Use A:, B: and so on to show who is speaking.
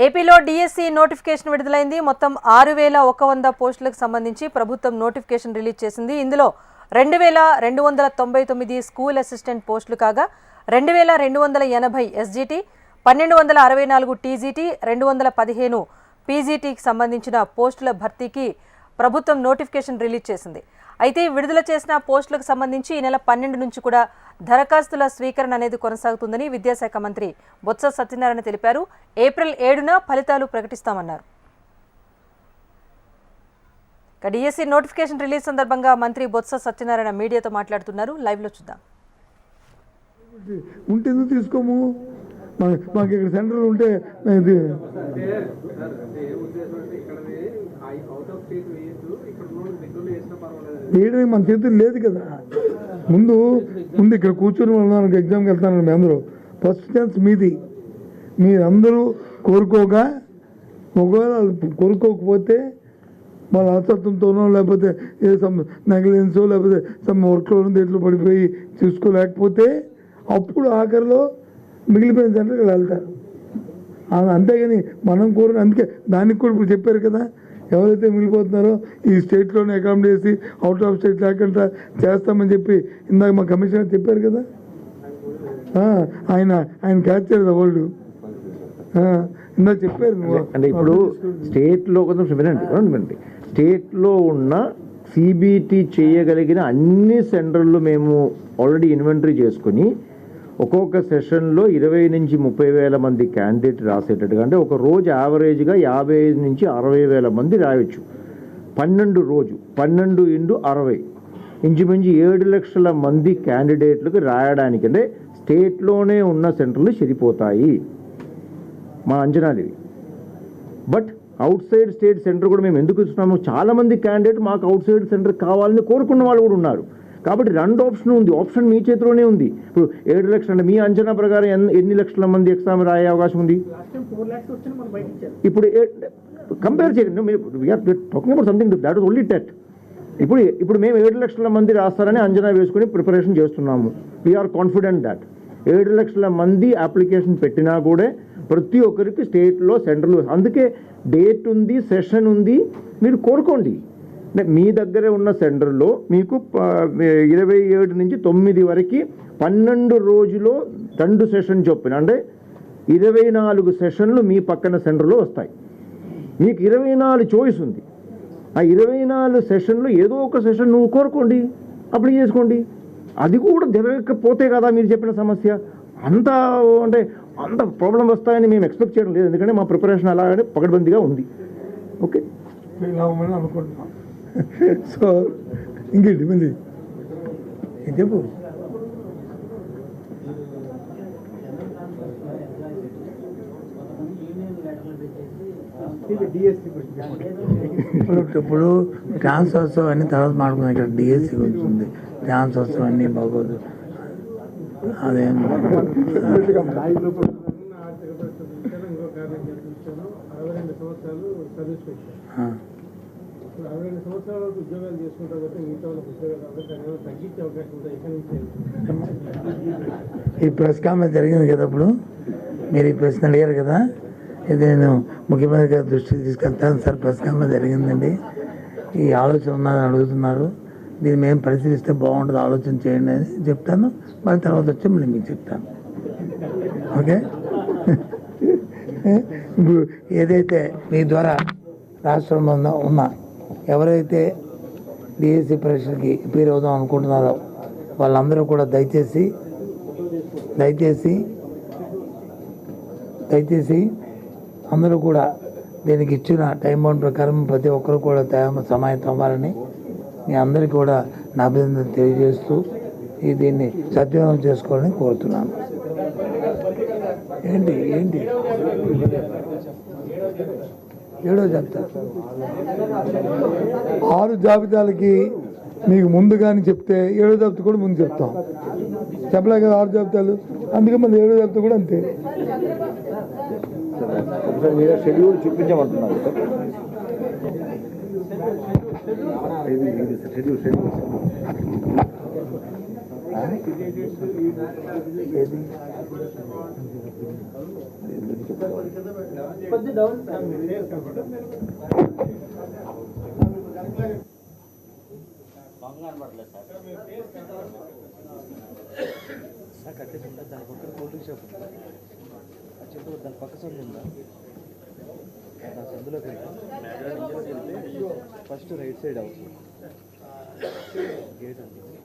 A: ఏపీలో DSC notification విడుదలైంది. మొత్తం 6100 పోస్టులకు సంబంధించి ప్రభుత్వం నోటిఫికేషన్ రిలీజ్ చేసింది. ఇందులో 2299 స్కూల్ అసిస్టెంట్ పోస్టులు కాగా 2280 ఎస్జిటి, 1264 టీజీటీ, 215 పీజీటీకి సంబంధించిన పోస్టుల భర్తీకి ప్రభుత్వం నోటిఫికేషన్ రిలీజ్ చేసింది. అయితే విడుదల చేసిన పోస్టులకు సంబంధించి ఈ నెల 12 నుంచి కూడా దరఖాస్తుల స్వీకరణ అనేది కొనసాగుతుందని విద్యాశాఖ మంత్రి బొత్స సత్యనారాయణ తెలిపారు. ఏప్రిల్ 7న ఫలితాలు ప్రకటిస్తామన్నారు. డిఎస్సి నోటిఫికేషన్ రిలీజ్ సందర్భంగా మంత్రి బొత్స సత్యనారాయణ మీడియాతో మాట్లాడుతున్నారు. లైవ్ లో చూద్దాం.
B: ఉంటే తీసుకోము, మాకు ఇక్కడ సెంటర్ ఉంటే వేయడానికి మన చేతులు లేదు కదా. ముందు ఇక్కడ కూర్చొని వాళ్ళకి ఎగ్జామ్కి వెళ్తాను. మీ అందరూ ఫస్ట్ ఛాన్స్ మీది. మీరందరూ కోరుకోగా, ఒకవేళ కోరుకోకపోతే వాళ్ళ అసత్వంతోనో లేకపోతే ఏ నెగ్లిజెన్సో లేకపోతే సమ్ వర్క్లో దేంట్లో పడిపోయి చూసుకోలేకపోతే అప్పుడు ఆఖరిలో మిగిలిపోయిన సెంటర్కి వెళ్తారు. అంతేగాని మనం కోరిన, అందుకే దానికి కూడా ఇప్పుడు చెప్పారు కదా, ఎవరైతే మిగిలిపోతున్నారో ఈ స్టేట్లోనే అకామిడేట్ చేసి అవుట్ ఆఫ్ స్టేట్ లేకుండా చేస్తామని చెప్పి ఇందాక మా కమిషనర్ చెప్పారు కదా. ఆయన క్యాచ్ చేయలేదు వరల్డ్ ఇందాక చెప్పారు.
C: అంటే ఇప్పుడు స్టేట్లో కొంచెం వినండి, స్టేట్లో ఉన్న సిబిటి చేయగలిగిన అన్ని సెంటర్లు మేము ఆల్రెడీ ఇన్వెంటరీ చేసుకుని ఒక్కొక్క సెషన్లో 20 నుంచి 30 వేల మంది క్యాండిడేట్ రాసేటట్టుగా, అంటే ఒక రోజు యావరేజ్గా 55 నుంచి 60 వేల మంది రాయొచ్చు. 12 రోజు 12 × 60 ఇంచుమించు 7 లక్షల మంది క్యాండిడేట్లకు రాయడానికి, అంటే స్టేట్లోనే ఉన్న సెంటర్లు సరిపోతాయి మా అంచనాలు ఇవి. But out side state centre కూడా మేము ఎందుకు ఇస్తున్నాము, చాలామంది క్యాండిడేట్ మాకు అవుట్ సైడ్ సెంటర్ కావాలని కోరుకున్న వాళ్ళు కూడా ఉన్నారు. కాబట్టి 2 ఆప్షన్ ఉంది. ఆప్షన్ మీ చేతిలోనే ఉంది. ఇప్పుడు 7 లక్షలు అంటే మీ అంచనా ప్రకారం ఎన్ని లక్షల మంది ఎగ్జామ్ రాయే అవకాశం ఉంది? ఇప్పుడు కంపేర్ చేయండి. Talking about something that is only TET. ఇప్పుడు మేము 7 లక్షల మంది రాస్తారని అంచనా వేసుకుని ప్రిపరేషన్ చేస్తున్నాము. వీఆర్ కాన్ఫిడెంట్ దాట్ 7 లక్షల మంది అప్లికేషన్ పెట్టినా కూడా ప్రతి ఒక్కరికి స్టేట్లో సెంటర్లు, అందుకే డేట్ ఉంది, సెషన్ ఉంది, మీరు కోరుకోండి. మీ దగ్గరే ఉన్న సెంటర్లో మీకు 27 నుంచి 9 వరకు 12 రోజులో 2 సెషన్ చొప్పున, అంటే 24 సెషన్లు మీ పక్కన సెంటర్లో వస్తాయి. మీకు 24 చాయిస్ ఉంది. ఆ 24 సెషన్లు ఏదో ఒక సెషన్ నువ్వు కోరుకోండి, అప్లై చేసుకోండి. అది కూడా జరగకపోతే కదా మీరు చెప్పిన సమస్య. అంత ప్రాబ్లం వస్తాయని మేము ఎక్స్పెక్ట్ చేయడం లేదు. ఎందుకంటే మా ప్రిపరేషన్ అలాగే పకడ్బందీగా ఉంది. ఓకే,
B: అనుకుంటున్నాం. సో ఇంకేంటి మళ్ళీ చెప్పు. ఇప్పుడు ట్రాన్స్ఫర్స్ అన్ని తర్వాత మాట్లాడుకున్నాం. ఇక్కడ డిఎస్సి ఉంటుంది, ట్రాన్స్ఫర్స్ అన్నీ బాగోదు. అదేం ఈ ప్రెస్ కాన్ఫరెన్స్ జరిగింది కదా, అప్పుడు మీరు ఈ ప్రశ్న అడిగారు కదా, ఇది నేను ముఖ్యమంత్రి గారి దృష్టికి తీసుకెళ్తాను. సార్ ప్రెస్ కాన్ఫరెన్స్ జరిగిందండి, ఈ ఆలోచన ఉన్నదని అడుగుతున్నారు, దీన్ని మేము పరిశీలిస్తే బాగుంటుంది, ఆలోచన చేయండి అని చెప్తాను. మళ్ళీ తర్వాత వచ్చి మళ్ళీ మీకు చెప్తాను. ఓకే, ఇప్పుడు ఏదైతే మీ ద్వారా రాష్ట్రంలో ఉన్న ఎవరైతే డిఎస్సి పరీక్షలకి ప్రిపేర్ అవుదాం అనుకుంటున్నారో వాళ్ళందరూ కూడా దయచేసి అందరూ కూడా దీనికి ఇచ్చిన టైం బౌండ్ ప్రకారం ప్రతి ఒక్కరు కూడా సమాయత్తం అవ్వాలని మీ అందరికీ కూడా నా అభినందన తెలియజేస్తూ దీన్ని సద్వినియోగం చేసుకోవాలని కోరుతున్నాను. ఏంటి ఏడో చెప్తా, 6 జాబితాలకి మీకు ముందుగానే చెప్తే 7వ జాబితా కూడా ముందు చెప్తాం. చెప్పలే కదా 6 జాబితాలు, అందుకే మళ్ళీ 7వ జాబితా కూడా అంతే.
C: షెడ్యూల్ చూపించమంటున్నారు.
B: ఏది
D: సార్ కట్టేసిందా దాని పక్కన కూల్ డ్రింక్ షాప్ ఉంది ఆ చెట్టు దాని పక్క సందు ఉందా దాని సందులోకి వెళ్తే ఫస్ట్ రైట్ సైడ్ అవుతుంది గేట్ ఉంది